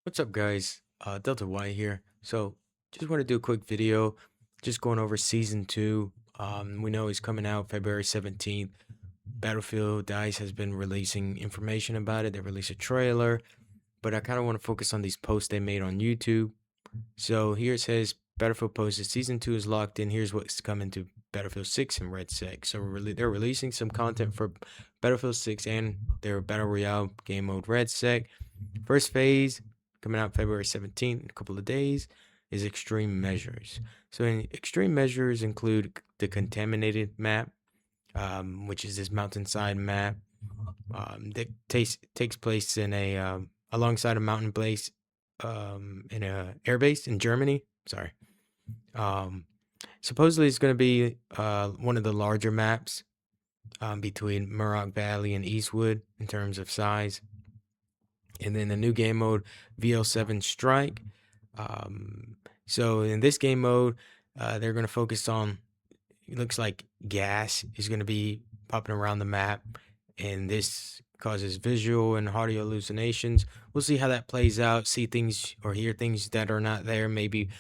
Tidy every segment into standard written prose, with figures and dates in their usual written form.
What's up, guys? Delta Y here. So, just want to do a quick video, just going over season two. We know it's coming out February 17th. Battlefield Dice has been releasing information about it. They released a trailer, but I kind of want to focus on these posts they made on YouTube. So here it says Battlefield posted season two is locked in. Here's what's coming to Battlefield 6 and Red Sec. So they're releasing some content for Battlefield 6 and their Battle Royale game mode Red Sec. First phase coming out February 17th, in a couple of days, is Extreme Measures. So Extreme Measures include the Contaminated map, which is this mountainside map that takes place in alongside a mountain base in a air base in Germany. Sorry. Um, Supposedly it's going to be one of the larger maps between Murrock Valley and Eastwood in terms of size. And then the new game mode, VL7 Strike. So in this game mode, they're going to focus on, it looks like gas is going to be popping around the map, and this causes visual and audio hallucinations. We'll see how that plays out, see things or hear things that are not there, maybe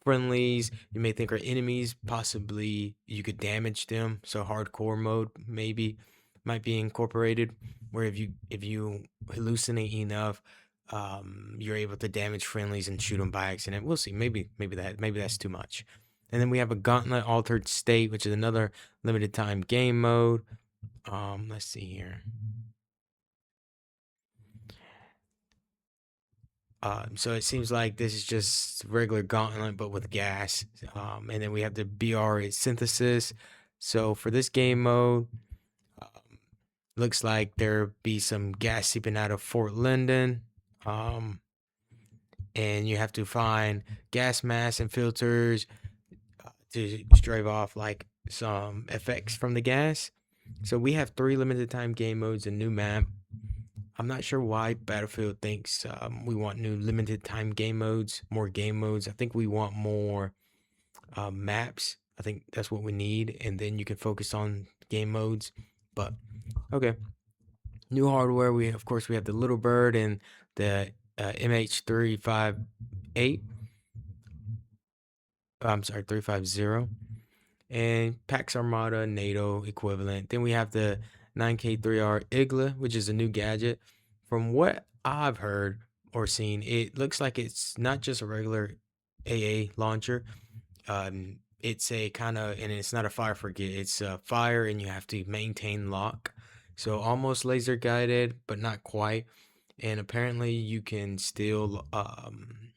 friendlies you may think are enemies, possibly you could damage them. So hardcore mode maybe might be incorporated, where if you hallucinate enough, you're able to damage friendlies and shoot them by accident. We'll see. Maybe that's too much. And then we have a Gauntlet Altered State, which is another limited time game mode. Let's see here. So it seems like this is just regular Gauntlet, but with gas. And then we have the BR Synthesis. So for this game mode, um, looks like there be some gas seeping out of Fort Linden. Um, and you have to find gas masks and filters to strive off like some effects from the gas. So we have 3 limited time game modes and new map. I'm not sure why Battlefield thinks we want new limited time game modes, more game modes. I think we want more maps. I think that's what we need, and then you can focus on game modes. But okay, new hardware. We of course we have the Little Bird and the MH358. I'm sorry, 350, and Pax Armada NATO equivalent. Then we have the 9K3R Igla, which is a new gadget. From what I've heard or seen, it looks like it's not just a regular AA launcher. It's a kind of, and it's not a fire forget. It's a fire, and you have to maintain lock. So almost laser guided, but not quite. And apparently, you can still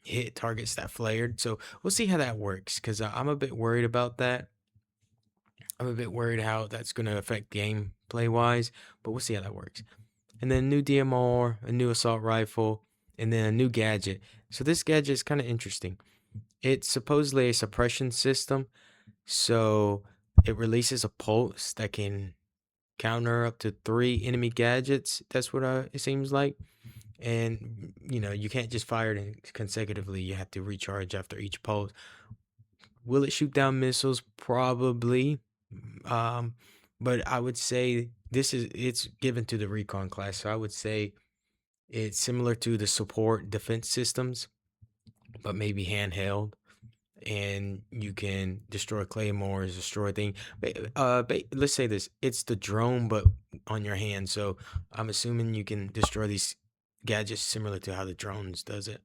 hit targets that flared. So we'll see how that works, because I'm a bit worried about that. I'm a bit worried how that's going to affect gameplay wise, but we'll see how that works. And then new DMR, a new assault rifle, and then a new gadget. So this gadget is kind of interesting. It's supposedly a suppression system, so it releases a pulse that can counter up to 3 enemy gadgets. That's what it seems like. And you can't just fire it consecutively. You have to recharge after each pulse. Will it shoot down missiles? Probably. Um, but I would say it's given to the recon class, so I would say it's similar to the support defense systems, but maybe handheld, and you can destroy claymores, destroy things. Let's say this: it's the drone, but on your hand. So I'm assuming you can destroy these gadgets similar to how the drones does it.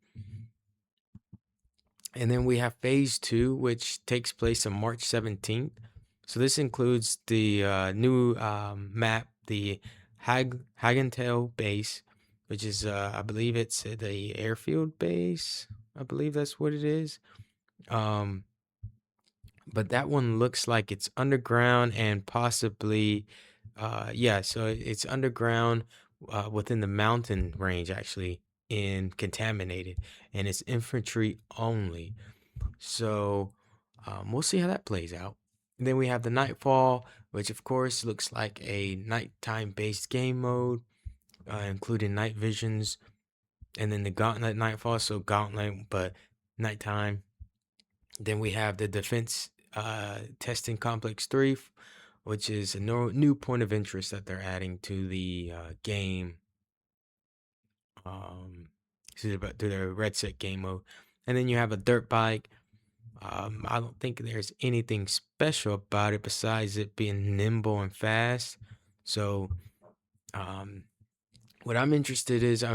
And then we have phase two, which takes place on March 17th. So this includes the new map, the Hagentail base, which is, I believe it's the airfield base. I believe that's what it is. Um, but that one looks like it's underground and possibly, yeah, so it's underground within the mountain range, actually, in Contaminated, and it's infantry only. So we'll see how that plays out. And then we have the Nightfall, which of course looks like a nighttime based game mode, including night visions. And then the Gauntlet Nightfall, so Gauntlet, but nighttime. Then we have the Defense Testing Complex 3, which is a new point of interest that they're adding to the game. Um, through the red set game mode. And then you have a dirt bike. I don't think there's anything special about it besides it being nimble and fast. So, um, what I'm interested is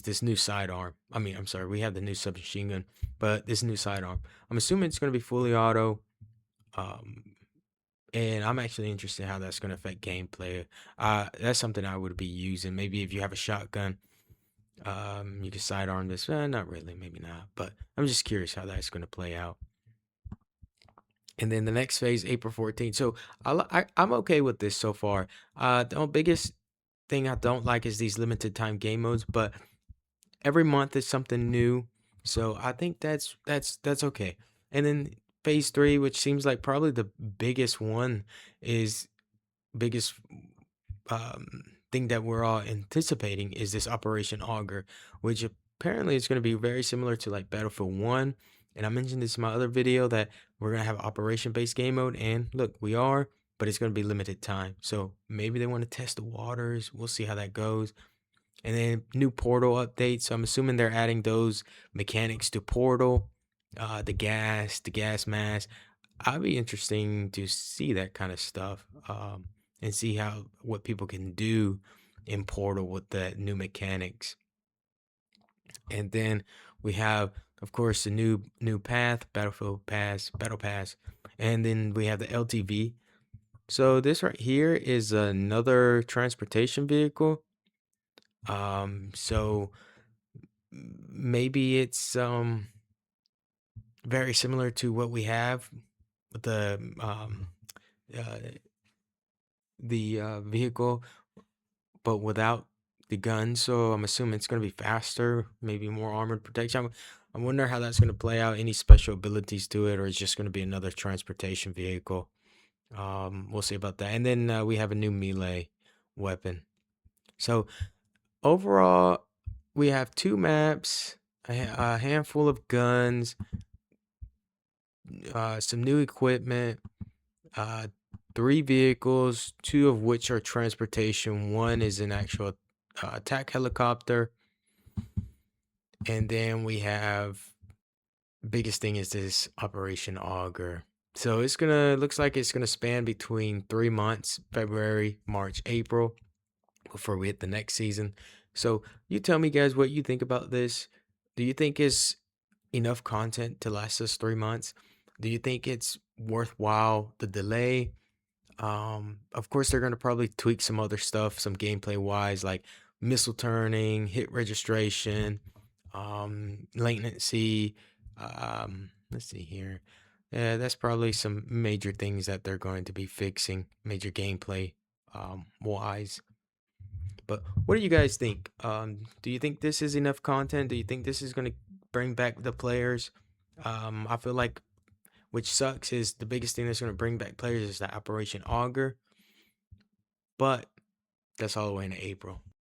this new sidearm. I mean, I'm sorry, we have the new submachine gun, but this new sidearm. I'm assuming it's going to be fully auto. Um, and I'm actually interested in how that's going to affect gameplay. That's something I would be using. Maybe if you have a shotgun, you can sidearm this. Not really, maybe not. But I'm just curious how that's going to play out. And then the next phase, April 14th. So I'm okay with this so far. The biggest thing I don't like is these limited time game modes, but every month is something new. So I think that's okay. And then phase three, which seems like probably the biggest one, is biggest thing that we're all anticipating is this Operation Augur, which apparently is going to be very similar to like Battlefield 1. And I mentioned this in my other video that we're going to have operation based game mode. And look, we are, but it's going to be limited time. So maybe they want to test the waters. We'll see how that goes. And then new Portal updates. So I'm assuming they're adding those mechanics to Portal, the gas mask. I'd be interesting to see that kind of stuff, and see what people can do in Portal with the new mechanics. And then we have, of course, the new path, Battle Pass, and then we have the LTV. So this right here is another transportation vehicle. So maybe it's very similar to what we have with uh, the vehicle, but without the gun. So I'm assuming it's going to be faster, maybe more armored protection. I wonder how that's going to play out. Any special abilities to it, or it's just going to be another transportation vehicle. We'll see about that. And then we have a new melee weapon. So overall, we have two maps, a handful of guns, some new equipment, uh, three vehicles, two of which are transportation. One is an actual attack helicopter. And then we have, biggest thing is this Operation Augur. So looks like it's gonna span between 3 months, February, March, April, before we hit the next season. So you tell me guys what you think about this. Do you think it's enough content to last us 3 months? Do you think it's worthwhile the delay? Of course, they're gonna probably tweak some other stuff, some gameplay wise, like missile turning, hit registration, latency. Let's see here. Yeah, that's probably some major things that they're going to be fixing, major gameplay wise. But what do you guys think? Do you think this is enough content? Do you think this is gonna bring back the players? I feel like, which sucks, is the biggest thing that's going to bring back players is that Operation Augur. But that's all the way into April.